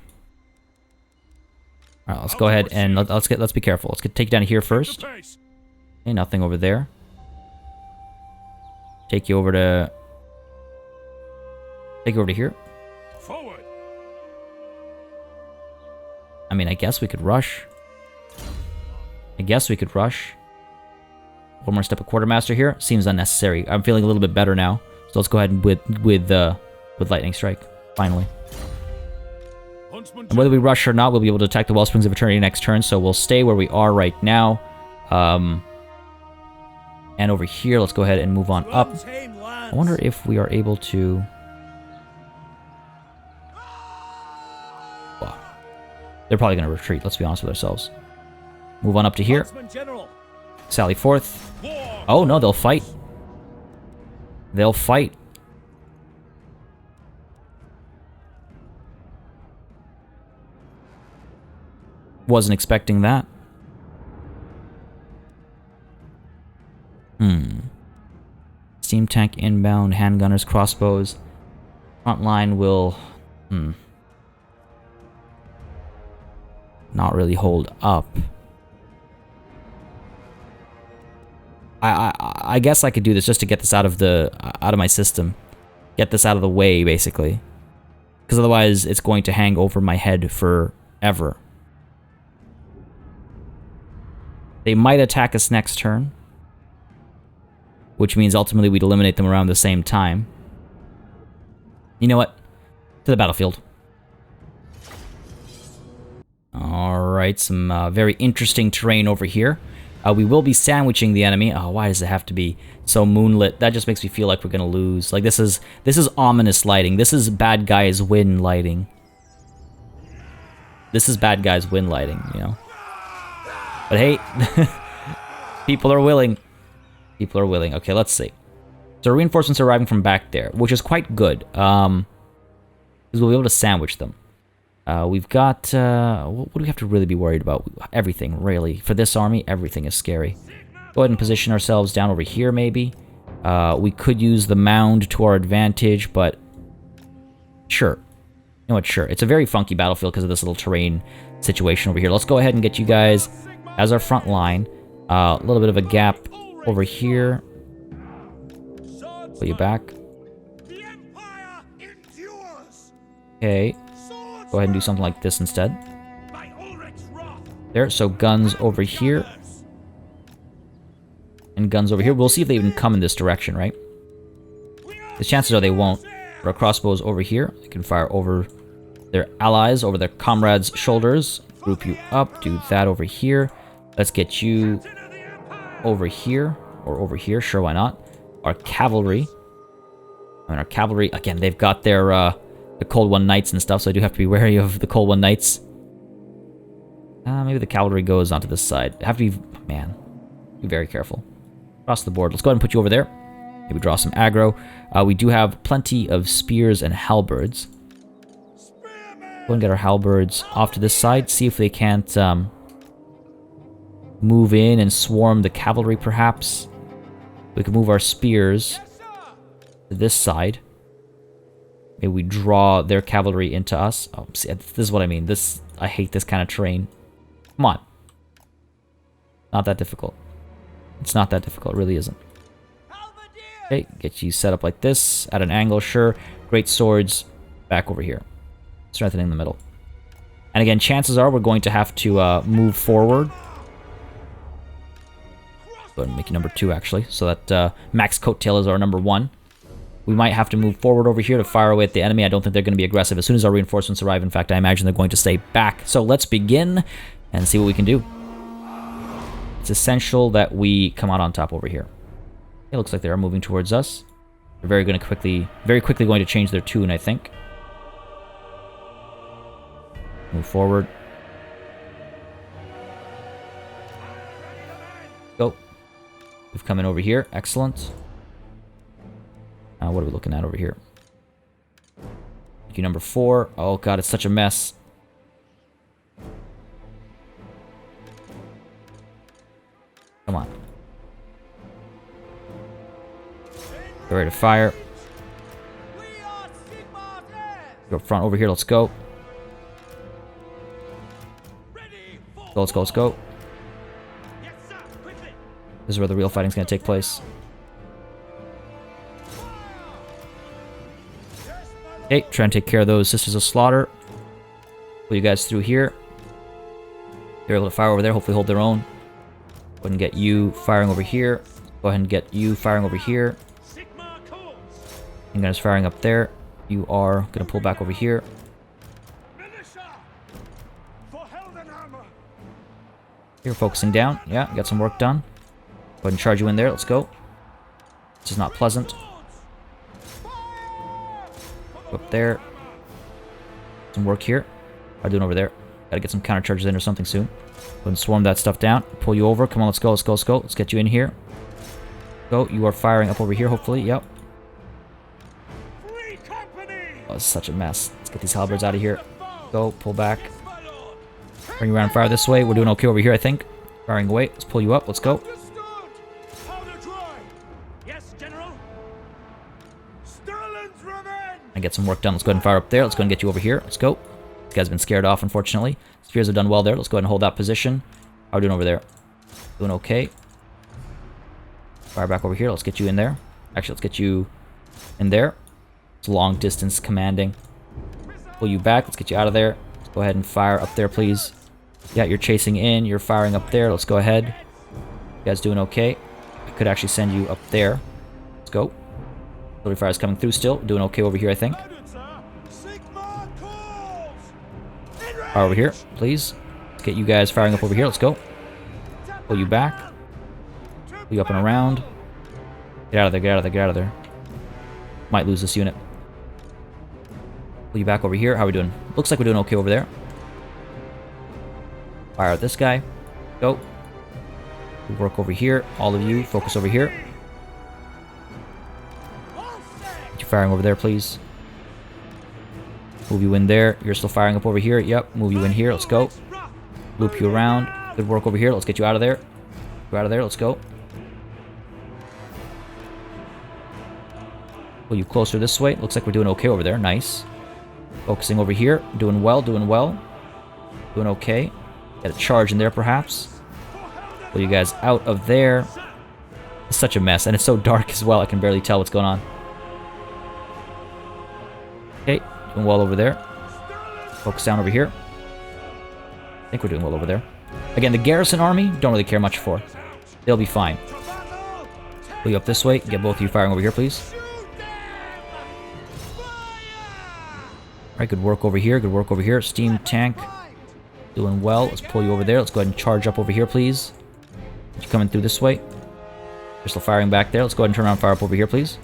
Alright, let's go ahead and let's be careful. Let's take you down here first. Okay, nothing over there. Take you over to here. Forward. I mean, I guess we could rush. I guess we could rush. One more step of quartermaster here. Seems unnecessary. I'm feeling a little bit better now. So let's go ahead and with lightning strike. Finally. And whether we rush or not, we'll be able to attack the Wellsprings of Eternity next turn. So we'll stay where we are right now. And over here, let's go ahead and move on up. I wonder if we are able to... Wow. They're probably going to retreat, let's be honest with ourselves. Move on up to here. Sally forth. Oh, no, they'll fight. They'll fight. Wasn't expecting that. Steam tank inbound, handgunners, crossbows. Front line will... not really hold up. I guess I could do this just to get this out of my system. Get this out of the way, basically. Because otherwise, it's going to hang over my head forever. They might attack us next turn. Which means ultimately we'd eliminate them around the same time. You know what? To the battlefield. Alright, some very interesting terrain over here. We will be sandwiching the enemy. Oh, why does it have to be so moonlit? That just makes me feel like we're gonna lose. Like, this is ominous lighting. This is bad guys win lighting. This is bad guys win lighting, you know? But hey, people are willing. People are willing. Okay, let's see. So reinforcements are arriving from back there, which is quite good. Because we'll be able to sandwich them. We've got... what do we have to really be worried about? Everything, really. For this army, everything is scary. Go ahead and position ourselves down over here, maybe. We could use the mound to our advantage, but... Sure. You know what, sure. It's a very funky battlefield because of this little terrain situation over here. Let's go ahead and get you guys as our front line. A little bit of a gap over here. Pull you back. Okay. Go ahead and do something like this instead. There, so guns over here. And guns over here. We'll see if they even come in this direction, right? The chances are they won't. Our crossbows over here. They can fire over their allies, over their comrades' shoulders. Group you up. Do that over here. Let's get you over here. Or over here. Sure, why not? Our cavalry. I mean, our cavalry, again, they've got their... the Cold One Knights and stuff, so I do have to be wary of the Cold One Knights. Maybe the cavalry goes onto this side. I have to be... Man. Be very careful. Across the board. Let's go ahead and put you over there. Maybe draw some aggro. We do have plenty of spears and halberds. Go and get our halberds off to this side. See if they can't move in and swarm the cavalry, perhaps. We can move our spears to this side. Maybe we draw their cavalry into us. Oh, see, this is what I mean. I hate this kind of terrain. Come on. Not that difficult. It's not that difficult. It really isn't. Okay, get you set up like this. At an angle, sure. Great swords. Back over here. Strengthening the middle. And again, chances are we're going to have to move forward. Go ahead and make you number 2, actually. So that Max Coattail is our number 1. We might have to move forward over here to fire away at the enemy. I don't think they're going to be aggressive as soon as our reinforcements arrive. In fact, I imagine they're going to stay back. So let's begin and see what we can do. It's essential that we come out on top over here. It looks like they are moving towards us. They're very quickly going to change their tune, I think. Move forward. Go. We've come in over here. Excellent. What are we looking at over here? Key number 4. Oh god, it's such a mess. Come on. Get ready to fire. Go up front over here, let's go. Let's go, let's go. This is where the real fighting's gonna take place. Okay, trying to take care of those Sisters of Slaughter. Pull you guys through here. They're able to fire over there, hopefully hold their own. Go ahead and get you firing over here. Go ahead and get you firing over here. And guys firing up there. You are going to pull back over here. You're focusing down. Yeah, got some work done. Go ahead and charge you in there. Let's go. This is not pleasant. Go up there. Some work here. How are you doing over there? Gotta get some counter charges in or something soon. Go ahead and swarm that stuff down. Pull you over. Come on, let's go, let's go, let's go. Let's get you in here. Go. You are firing up over here, hopefully. Yep. Oh, it's such a mess. Let's get these halberds out of here. Go. Pull back. Bring you around and fire this way. We're doing okay over here, I think. Firing away. Let's pull you up. Let's go. And get some work done. Let's go ahead and fire up there. Let's go ahead and get you over here. Let's go. This guy's been scared off, unfortunately. Spears have done well there. Let's go ahead and hold that position. How are we doing over there? Doing okay. Fire back over here. Let's get you in there. Actually, let's get you in there. It's long distance commanding. Pull you back. Let's get you out of there. Let's go ahead and fire up there, please. Yeah, you're chasing in. You're firing up there. Let's go ahead. You guys doing okay? I could actually send you up there. Let's go. Artillery fire is coming through still. Doing okay over here, I think. Fire over here, please. Let's get you guys firing up over here. Let's go. Pull you back. Pull you up and around. Get out of there, get out of there, get out of there. Might lose this unit. Pull you back over here. How are we doing? Looks like we're doing okay over there. Fire at this guy. Go. We work over here. All of you, focus over here. Get you firing over there, please. Move you in there. You're still firing up over here. Yep. Move you in here. Let's go. Loop you around. Good work over here. Let's get you out of there. Go out of there. Let's go. Pull you closer this way. Looks like we're doing okay over there. Nice. Focusing over here. Doing well. Doing well. Doing okay. Get a charge in there, perhaps. Pull you guys out of there. It's such a mess. And it's so dark as well. I can barely tell what's going on. Okay. Doing well over there. Focus down over here. I think we're doing well over there. Again, the garrison army, don't really care much for. They'll be fine. Pull you up this way. Get both of you firing over here, please. Alright, good work over here. Good work over here. Steam tank. Doing well. Let's pull you over there. Let's go ahead and charge up over here, please. Get you coming through this way. You're still firing back there. Let's go ahead and turn around and fire up over here, please.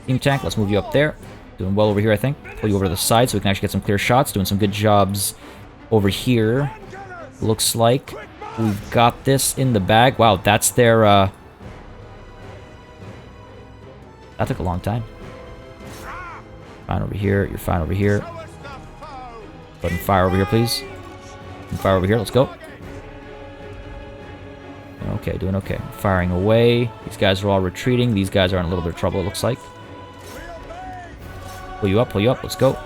Steam tank, let's move you up there. Doing well over here, I think. Pull you over to the side so we can actually get some clear shots. Doing some good jobs over here. Looks like we've got this in the bag. Wow, that's their, that took a long time. Fine over here. You're fine over here. Go ahead and fire over here, please. And fire over here. Let's go. Okay, doing okay. Firing away. These guys are all retreating. These guys are in a little bit of trouble, it looks like. Pull you up, pull you up. Let's go.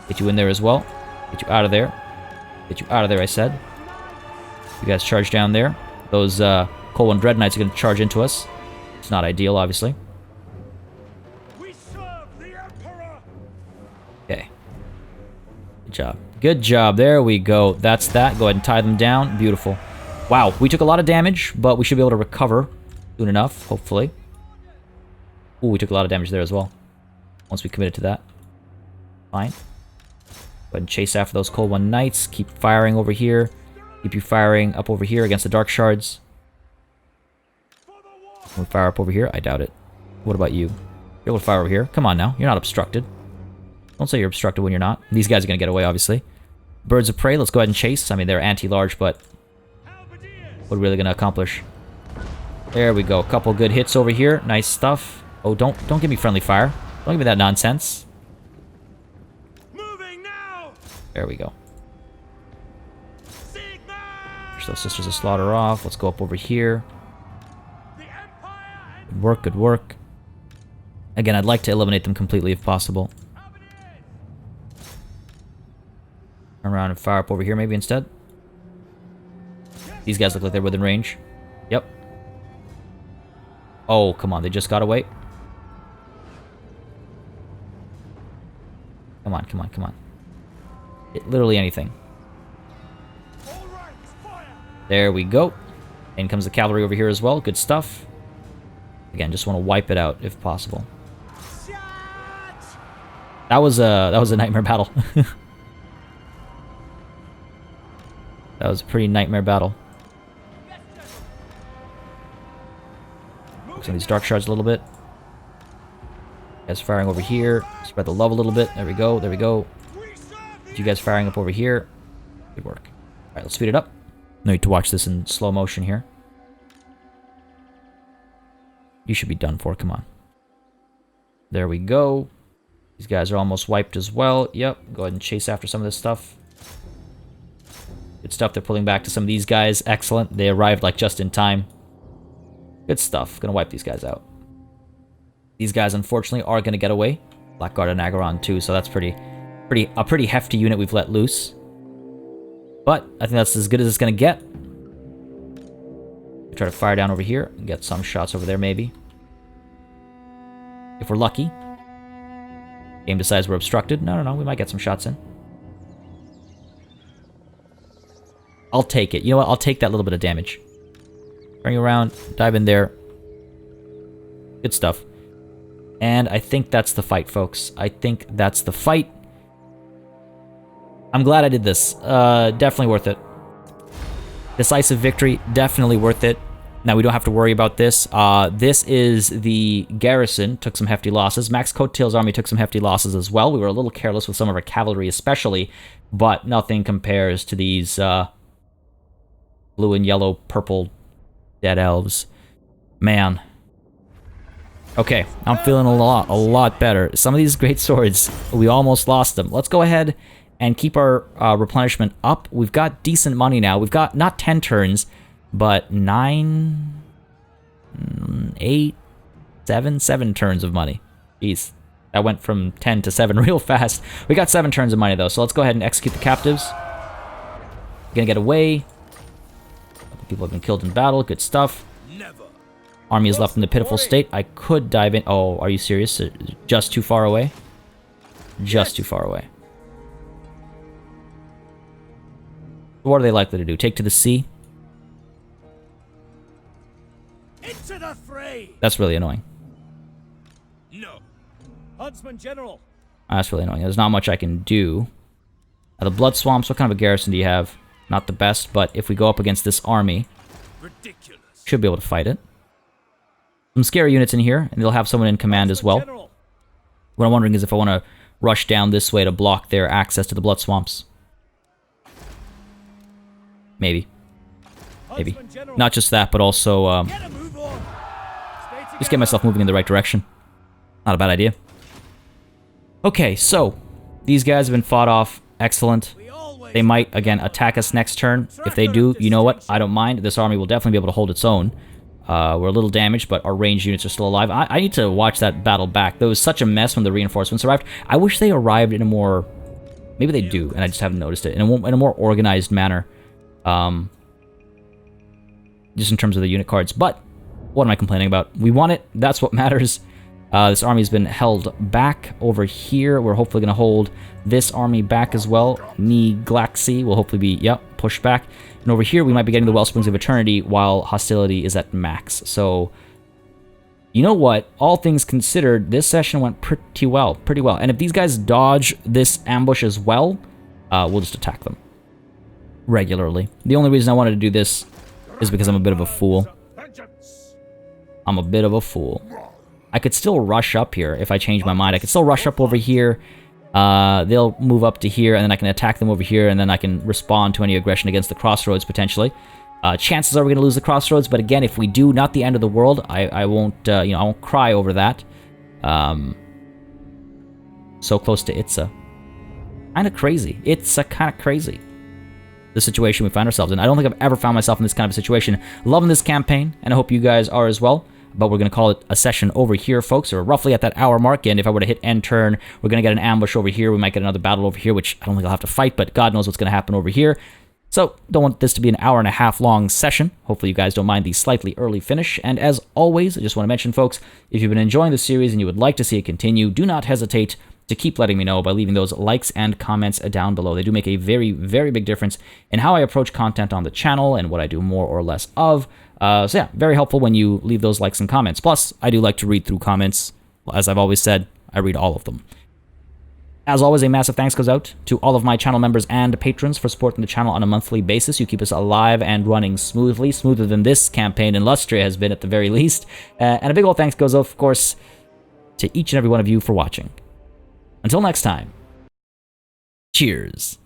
Get you in there as well. Get you out of there. Get you out of there, I said. You guys charge down there. Those Coal and Dread Knights are going to charge into us. It's not ideal, obviously. Okay. Good job. Good job. There we go. That's that. Go ahead and tie them down. Beautiful. Wow, we took a lot of damage, but we should be able to recover soon enough, hopefully. Ooh, we took a lot of damage there as well. Once we committed to that. Fine. Go ahead and chase after those Cold One Knights. Keep firing over here. Keep you firing up over here against the Dark Shards. Can we fire up over here? I doubt it. What about you? You're able to fire over here? Come on now. You're not obstructed. Don't say you're obstructed when you're not. These guys are going to get away, obviously. Birds of Prey, let's go ahead and chase. I mean, they're anti-large, but what are we really going to accomplish? There we go. A couple good hits over here. Nice stuff. Oh, don't give me friendly fire. Don't give me that nonsense. Moving now. There we go. Push those Sisters of Slaughter off. Let's go up over here. Good work, good work. Again, I'd like to eliminate them completely if possible. Turn around and fire up over here maybe instead. These guys look like they're within range. Yep. Oh, come on. They just got away. Come on, come on, come on. Hit literally anything. There we go. In comes the cavalry over here as well. Good stuff. Again, just want to wipe it out if possible. That was a nightmare battle. That was a pretty nightmare battle. Some of these dark shards a little bit. Guys firing over here. Spread the love a little bit. There we go. There we go. You guys firing up over here. Good work. All right, let's speed it up. No need to watch this in slow motion here. You should be done for. Come on. There we go. These guys are almost wiped as well. Yep. Go ahead and chase after some of this stuff. Good stuff. They're pulling back to some of these guys. Excellent. They arrived like just in time. Good stuff. Gonna wipe these guys out. These guys, unfortunately, are gonna get away. Blackguard and Agaron too, so that's a pretty hefty unit we've let loose. But I think that's as good as it's gonna get. Try to fire down over here and get some shots over there, maybe. If we're lucky. Game decides we're obstructed. No, we might get some shots in. I'll take it. You know what? I'll take that little bit of damage. Turning around, dive in there. Good stuff. And I think that's the fight, folks. I think that's the fight. I'm glad I did this. Definitely worth it. Decisive victory, definitely worth it. Now, we don't have to worry about this. This is the garrison. Took some hefty losses. Max Coattail's army took some hefty losses as well. We were a little careless with some of our cavalry especially, but nothing compares to these blue and yellow, purple dead elves. Man. Okay, I'm feeling a lot better. Some of these great swords, we almost lost them. Let's go ahead and keep our replenishment up. We've got decent money now. We've got not 10 turns, but 9, 8, 7 turns of money. Jeez, that went from 10 to 7 real fast. We got 7 turns of money though, so let's go ahead and execute the captives. Gonna get away. People have been killed in battle. Good stuff. Army is left in the pitiful state. I could dive in. Oh, are you serious? Just too far away? Just too far away. What are they likely to do? Take to the sea? Into the fray. That's really annoying. No. Huntsman General. That's really annoying. There's not much I can do. The Blood Swamps, what kind of a garrison do you have? Not the best, but if we go up against this army, ridiculous. Should be able to fight it. Some scary units in here, and they'll have someone in command as well. What I'm wondering is if I want to rush down this way to block their access to the Blood Swamps. Maybe. Maybe. Not just that, but also just get myself moving in the right direction. Not a bad idea. Okay, so these guys have been fought off. Excellent. They might, again, attack us next turn. If they do, you know what? I don't mind. This army will definitely be able to hold its own. We're a little damaged, but our ranged units are still alive. I need to watch that battle back. There was such a mess when the reinforcements arrived. I wish they arrived in a more... Maybe they do, and I just haven't noticed it. In a more organized manner. Just in terms of the unit cards. But, what am I complaining about? We won it. That's what matters. This army's been held back over here. We're hopefully going to hold this army back as well. Glaxi will hopefully be, yep, pushed back. And over here, we might be getting the Wellsprings of Eternity while hostility is at max. So, you know what? All things considered, this session went pretty well. And if these guys dodge this ambush as well, we'll just attack them regularly. The only reason I wanted to do this is because I'm a bit of a fool. I'm a bit of a fool. I could still rush up here if I change my mind. I could still rush up over here. They'll move up to here, and then I can attack them over here, and then I can respond to any aggression against the crossroads, potentially. Chances are we're going to lose the crossroads, but again, if we do, not the end of the world. I won't, I won't cry over that. So close to Itza. Kind of crazy. It's kind of crazy. The situation we find ourselves in. I don't think I've ever found myself in this kind of situation. Loving this campaign, and I hope you guys are as well. But we're going to call it a session over here, folks. We're roughly at that hour mark, and if I were to hit end turn, we're going to get an ambush over here. We might get another battle over here, which I don't think I'll have to fight, but God knows what's going to happen over here. So, don't want this to be an hour-and-a-half long session. Hopefully you guys don't mind the slightly early finish. And as always, I just want to mention, folks, if you've been enjoying the series and you would like to see it continue, do not hesitate to keep letting me know by leaving those likes and comments down below. They do make a very, very big difference in how I approach content on the channel and what I do more or less of. So yeah, very helpful when you leave those likes and comments. Plus, I do like to read through comments. As I've always said, I read all of them. As always, a massive thanks goes out to all of my channel members and patrons for supporting the channel on a monthly basis. You keep us alive and running smoothly, smoother than this campaign in Lustria has been at the very least. And a big old thanks goes out, of course, to each and every one of you for watching. Until next time, cheers.